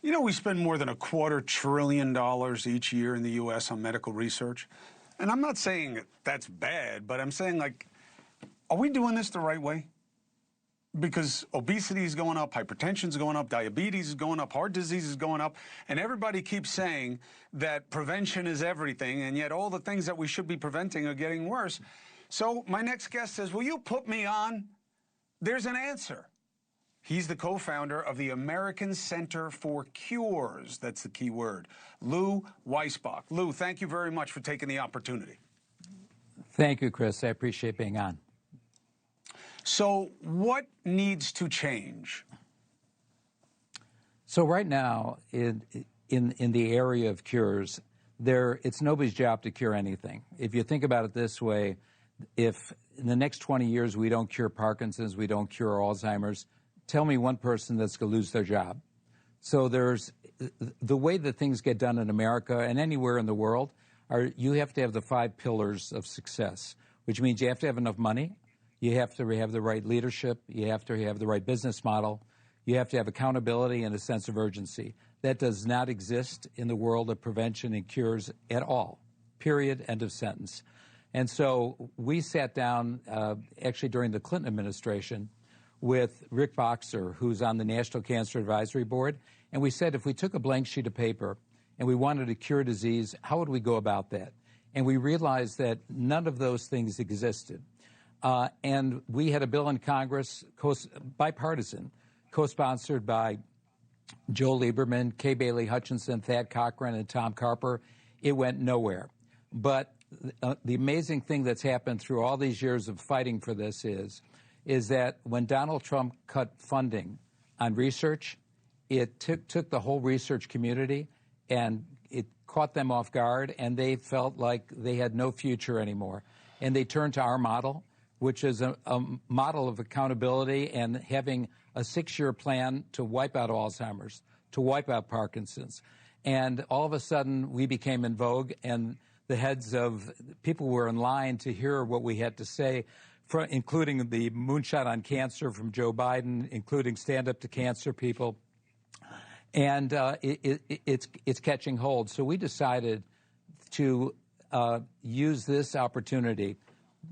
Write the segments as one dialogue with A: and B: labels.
A: You know, we spend more than $250 billion each year in the U.S. on medical research. And I'm not saying that's bad, but I'm saying, like, are we doing this the right way? Because obesity is going up, hypertension is going up, diabetes is going up, heart disease is going up, and everybody keeps saying that prevention is everything, and yet all the things that we should be preventing are getting worse. So my next guest says, will you put me on? There's an answer. He's the co-founder of the American Center for Cures. That's the key word. Lou Weisbach. Lou, thank you very much for taking the opportunity.
B: Thank you, Chris. I appreciate being on.
A: So what needs to change?
B: So right now, in the area of cures, it's nobody's job to cure anything. If you think about it this way, if in the next 20 years we don't cure Parkinson's, we don't cure Alzheimer's, tell me one person that's going to lose their job. So there's the way that things get done in America and anywhere in the world you have to have the 5 pillars of success, which means you have to have enough money, you have to have the right leadership, you have to have the right business model, you have to have accountability and a sense of urgency. That does not exist in the world of prevention and cures at all. Period. End of sentence. And so we sat down actually during the Clinton administration with Rick Boxer, who's on the National Cancer Advisory Board, and we said if we took a blank sheet of paper and we wanted to cure disease, how would we go about that? And we realized that none of those things existed. And we had a bill in Congress, bipartisan, co-sponsored by Joe Lieberman, Kay Bailey Hutchinson, Thad Cochran, and Tom Carper. It went nowhere. But the amazing thing that's happened through all these years of fighting for this is that when Donald Trump cut funding on research, it took the whole research community and it caught them off guard, and they felt like they had no future anymore. And they turned to our model, which is a model of accountability and having a 6-year plan to wipe out Alzheimer's, to wipe out Parkinson's. And all of a sudden, we became in vogue, and the heads of people were in line to hear what we had to say, including the moonshot on cancer from Joe Biden, including Stand Up to Cancer people. And it's catching hold. So we decided to use this opportunity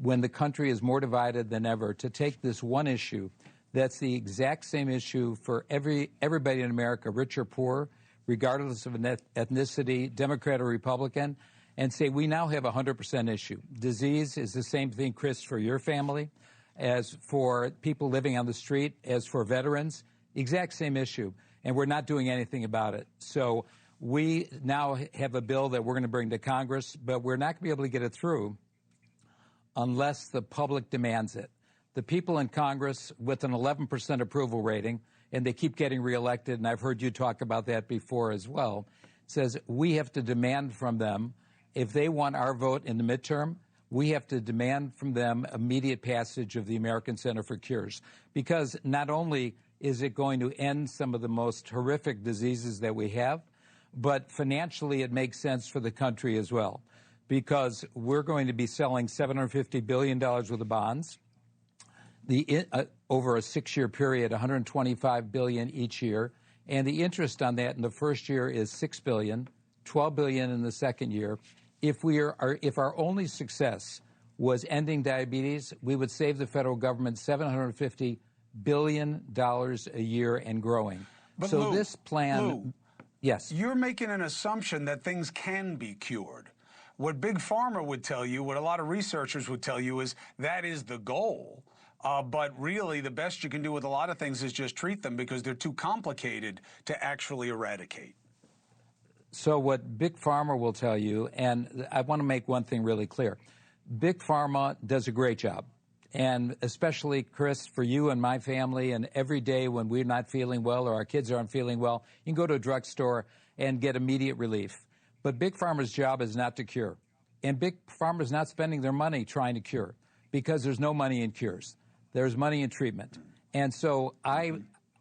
B: when the country is more divided than ever to take this one issue that's the exact same issue for everybody in America, rich or poor, regardless of ethnicity, Democrat or Republican, and say we now have a 100% issue. Disease is the same thing, Chris, for your family, as for people living on the street, as for veterans, exact same issue, and we're not doing anything about it. So we now have a bill that we're going to bring to Congress, but we're not going to be able to get it through unless the public demands it. The people in Congress with an 11% approval rating, and they keep getting reelected, and I've heard you talk about that before as well, says we have to demand from them, if they want our vote in the midterm, we have to demand from them immediate passage of the American Center for Cures. Because not only is it going to end some of the most horrific diseases that we have, but financially it makes sense for the country as well. Because we're going to be selling $750 billion worth of bonds over a 6-year period, $125 billion each year. And the interest on that in the first year is $6 billion, $12 billion in the second year. If our only success was ending diabetes, we would save the federal government $750 billion a year and growing.
A: But
B: so
A: Lou,
B: this plan,
A: Lou,
B: yes,
A: you're making an assumption that things can be cured. What Big Pharma would tell you, what a lot of researchers would tell you, is that is the goal. But really, the best you can do with a lot of things is just treat them because they're too complicated to actually eradicate.
B: So what Big Pharma will tell you, and I want to make one thing really clear, Big Pharma does a great job. And especially, Chris, for you and my family, and every day when we're not feeling well or our kids aren't feeling well, you can go to a drugstore and get immediate relief. But Big Pharma's job is not to cure. And Big Pharma's not spending their money trying to cure because there's no money in cures. There's money in treatment. And so I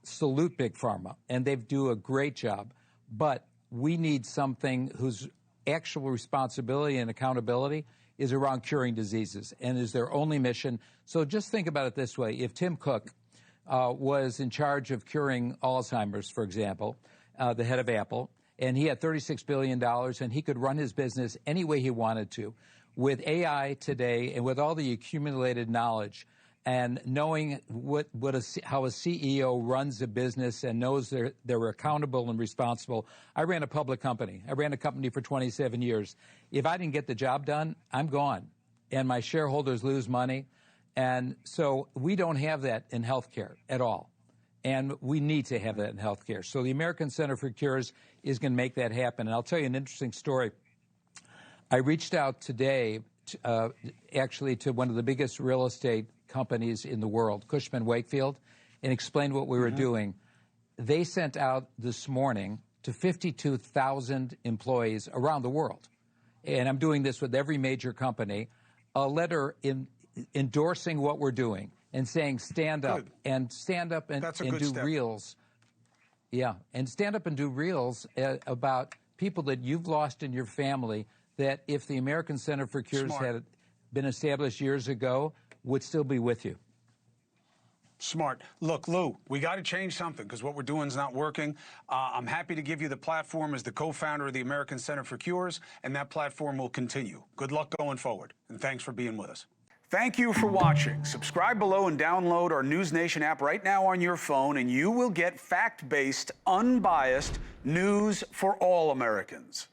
B: salute Big Pharma, and they do a great job. But we need something whose actual responsibility and accountability is around curing diseases and is their only mission. So just think about it this way. If Tim Cook was in charge of curing Alzheimer's, for example, the head of Apple, and he had $36 billion, and he could run his business any way he wanted to. With AI today and with all the accumulated knowledge and knowing how a CEO runs a business and knows they're accountable and responsible. I ran a public company. I ran a company for 27 years. If I didn't get the job done, I'm gone, and my shareholders lose money. And so we don't have that in healthcare at all. And we need to have that in healthcare. So the American Center for Cures is going to make that happen. And I'll tell you an interesting story. I reached out today, actually, to one of the biggest real estate companies in the world, Cushman & Wakefield, and explained what we were doing. They sent out this morning to 52,000 employees around the world, and I'm doing this with every major company, a letter endorsing what we're doing and saying stand up.
A: Good.
B: And stand up and do
A: step.
B: reels. Yeah, and stand up and do reels about people that you've lost in your family that if the American Center for Cures had been established years ago, would still be with you.
A: Smart. Look, Lou, we got to change something because what we're doing is not working. I'm happy to give you the platform as the co-founder of the American Center for Cures, and that platform will continue. Good luck going forward, and thanks for being with us. Thank you for watching. Subscribe below and download our NewsNation app right now on your phone, and you will get fact-based, unbiased news for all Americans.